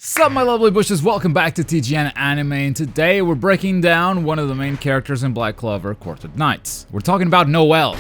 Sup my lovely bushes, welcome back to TGN Anime, and today we're breaking down one of the main characters in Black Clover Quartet Knights. We're talking about Noelle.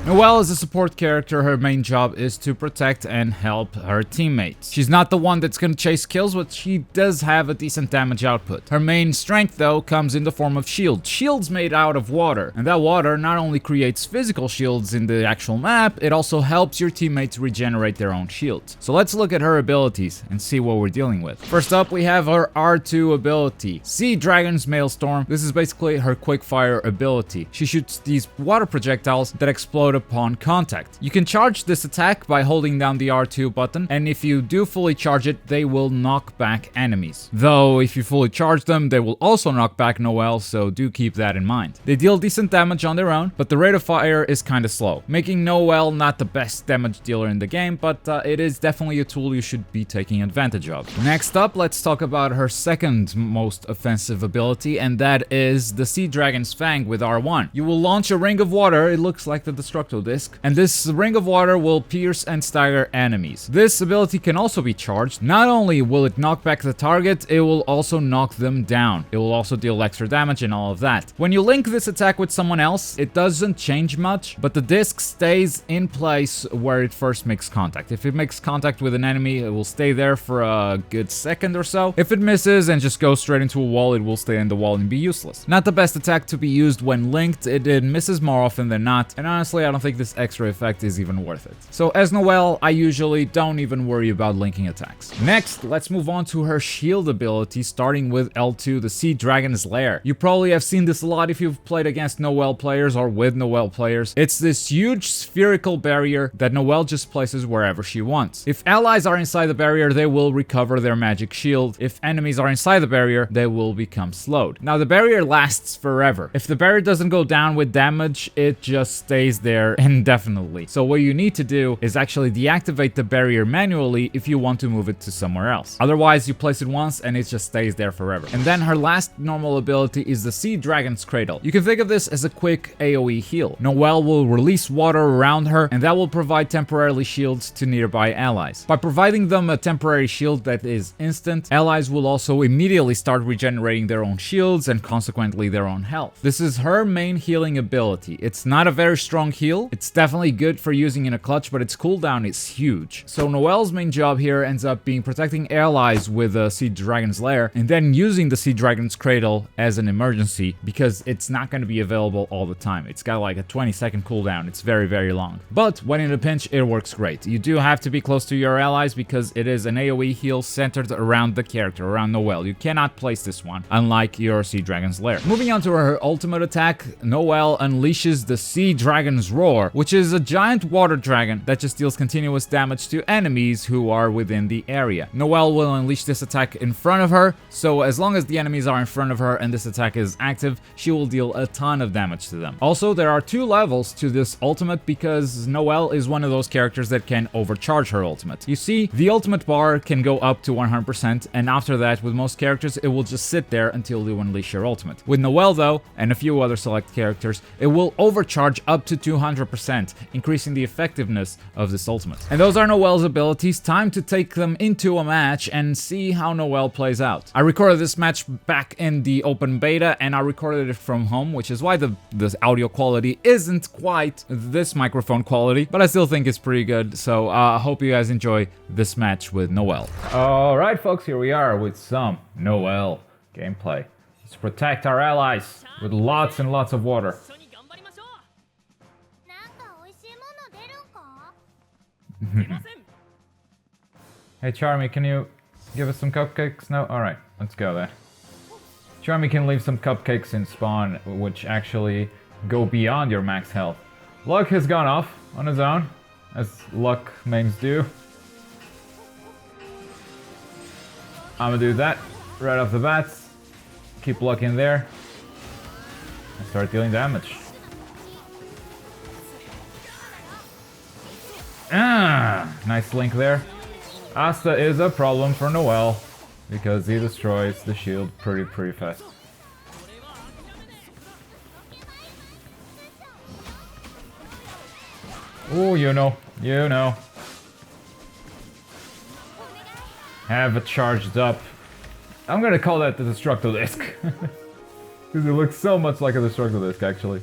Noelle is a support character. Her main job is to protect and help her teammates. She's not the one that's gonna chase kills, but she does have a decent damage output. Her main strength though comes in the form of shields. Shields made out of water, and that water not only creates physical shields in the actual map, it also helps your teammates regenerate their own shields. So let's look at her abilities and see what we're dealing with. First up, we have her R2 ability, Sea Dragon's Maelstrom. This is basically her quick fire ability. She shoots these water projectiles that explode upon contact. You can charge this attack by holding down the R2 button, and if you do fully charge it, they will knock back enemies. Though, if you fully charge them, they will also knock back Noelle, so do keep that in mind. They deal decent damage on their own, but the rate of fire is kinda slow, making Noelle not the best damage dealer in the game, but it is definitely a tool you should be taking advantage of. Next up, let's talk about her second most offensive ability, and that is the Sea Dragons Fang with R1. You will launch a ring of water, it looks like the Destructo disc, and this ring of water will pierce and stagger enemies. This ability can also be charged. Not only will it knock back the target, it will also knock them down. It will also deal extra damage and all of that. When you link this attack with someone else, it doesn't change much, but the disc stays in place where it first makes contact. If it makes contact with an enemy, it will stay there for a good second or so. If it misses and just goes straight into a wall, it will stay in the wall and be useless. Not the best attack to be used when linked. It misses more often than not, and honestly, I don't think this extra effect is even worth it. So as Noelle, I usually don't even worry about linking attacks. Next, let's move on to her shield ability, starting with L2, the Sea Dragon's Lair. You probably have seen this a lot if you've played against Noelle players or with Noelle players. It's this huge spherical barrier that Noelle just places wherever she wants. If allies are inside the barrier, they will recover their magic shield. If enemies are inside the barrier, they will become slowed. Now the barrier lasts forever. If the barrier doesn't go down with damage, it just stays there indefinitely. So what you need to do is actually deactivate the barrier manually if you want to move it to somewhere else. Otherwise, you place it once and it just stays there forever. And then her last normal ability is the Sea Dragons Cradle. You can think of this as a quick AoE heal. Noelle will release water around her, and that will provide temporarily shields to nearby allies. By providing them a temporary shield that is instant, allies will also immediately start regenerating their own shields and consequently their own health. This is her main healing ability. It's not a very strong heal. It's definitely good for using in a clutch, but its cooldown is huge. So Noelle's main job here ends up being protecting allies with the Sea Dragon's Lair, and then using the Sea Dragon's Cradle as an emergency, because it's not going to be available all the time. It's got like a 20-second cooldown. It's very, very long. But when in a pinch, it works great. You do have to be close to your allies because it is an AoE heal centered around the character, around Noelle. You cannot place this one, unlike your Sea Dragon's Lair. Moving on to her ultimate attack, Noelle unleashes the Sea Dragon's Roar, which is a giant water dragon that just deals continuous damage to enemies who are within the area. Noelle will unleash this attack in front of her, so as long as the enemies are in front of her and this attack is active, she will deal a ton of damage to them. Also, there are 2 levels to this ultimate because Noelle is one of those characters that can overcharge her ultimate. You see, the ultimate bar can go up to 100%, and after that, with most characters, it will just sit there until you unleash your ultimate. With Noelle though, and a few other select characters, it will overcharge up to 200%, increasing the effectiveness of this ultimate. And those are Noelle's abilities. Time to take them into a match and see how Noelle plays out. I recorded this match back in the open beta, and I recorded it from home, which is why the audio quality isn't quite this microphone quality, but I still think it's pretty good. So I hope you guys enjoy this match with Noelle. Alright folks, here we are with some Noelle gameplay. Let's protect our allies with lots and lots of water. Hey Charmy, can you give us some cupcakes? No? Alright, let's go then. Charmy can leave some cupcakes in spawn, which actually go beyond your max health. Luck has gone off on his own, as luck mains do. I'm gonna do that right off the bat. Keep luck in there. And start dealing damage. Nice link there. Asta is a problem for Noelle because he destroys the shield pretty fast. Oh, you know. have it charged up. I'm gonna call that the Destructo Disc. Because it looks so much like a Destructo Disc, actually.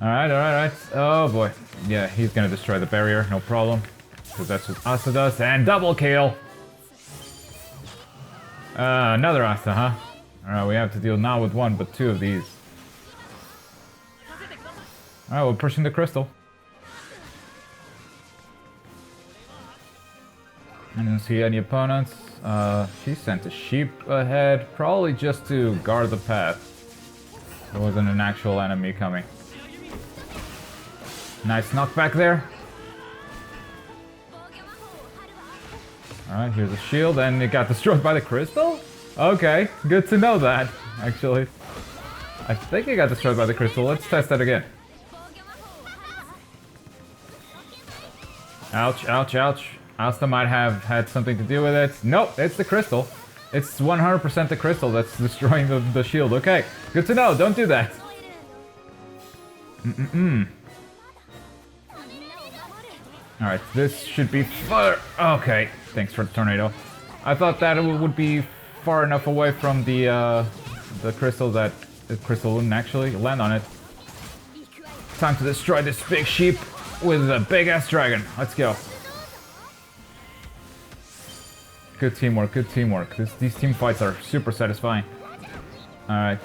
Alright, alright, alright. Oh boy. Yeah, he's gonna destroy the barrier, no problem. Because that's what Asta does. And double kill! Another Asta, huh? Alright, we have to deal not with one, but two of these. Alright, we're pushing the crystal. I didn't see any opponents. She sent a sheep ahead, probably just to guard the path. There wasn't an actual enemy coming. Nice knockback there. Alright, here's a shield, and it got destroyed by the crystal? Okay, good to know that, actually. I think it got destroyed by the crystal. Let's test that again. Ouch, ouch, ouch. Asta might have had something to do with it. Nope, it's the crystal. It's 100% the crystal that's destroying the shield. Okay, good to know. Don't do that. Alright, this should be far... Okay, thanks for the tornado. I thought that it would be far enough away from the crystal that the crystal wouldn't actually land on it. Time to destroy this big sheep with a big-ass dragon. Let's go. Good teamwork, good teamwork. These team fights are super satisfying. Alright.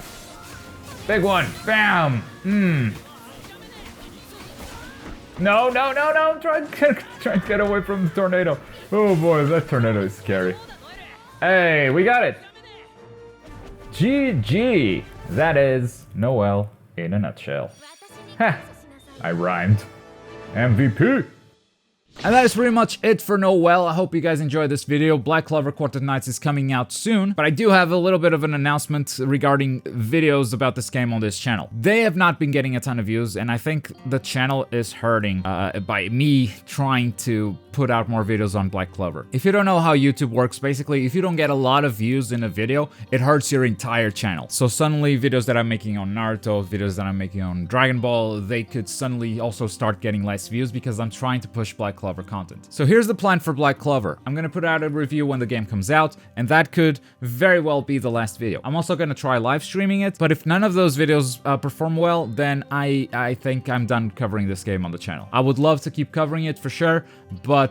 Big one! Bam! No, no, no, no! I'm trying to get away from the tornado. Oh boy, that tornado is scary. Hey, we got it! GG! That is Noelle in a nutshell. Ha! I rhymed. MVP! And that is pretty much it for Noelle. I hope you guys enjoyed this video. Black Clover Quartet Knights is coming out soon, but I do have a little bit of an announcement regarding videos about this game on this channel. They have not been getting a ton of views, and I think the channel is hurting by me trying to put out more videos on Black Clover. If you don't know how YouTube works, basically, if you don't get a lot of views in a video, it hurts your entire channel. So suddenly, videos that I'm making on Naruto, videos that I'm making on Dragon Ball, they could suddenly also start getting less views because I'm trying to push Black Clover content. So here's the plan for Black Clover. I'm gonna put out a review when the game comes out, and that could very well be the last video. I'm also gonna try live streaming it, but if none of those videos perform well, then I think I'm done covering this game on the channel. I would love to keep covering it for sure, but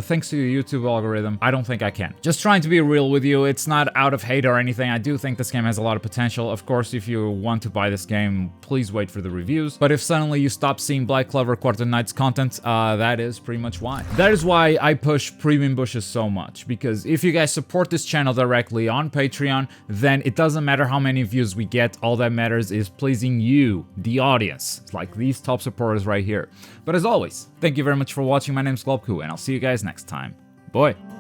thanks to the YouTube algorithm, I don't think I can. Just trying to be real with you, it's not out of hate or anything. I do think this game has a lot of potential. Of course, if you want to buy this game, please wait for the reviews. But if suddenly you stop seeing Black Clover Quartet Knights content, that is pretty much why. That is why I push Premium Bushes so much, because if you guys support this channel directly on Patreon, then it doesn't matter how many views we get, all that matters is pleasing you, the audience, like these top supporters right here. But as always, thank you very much for watching. My name's Globku, and I'll see you guys next time. Bye!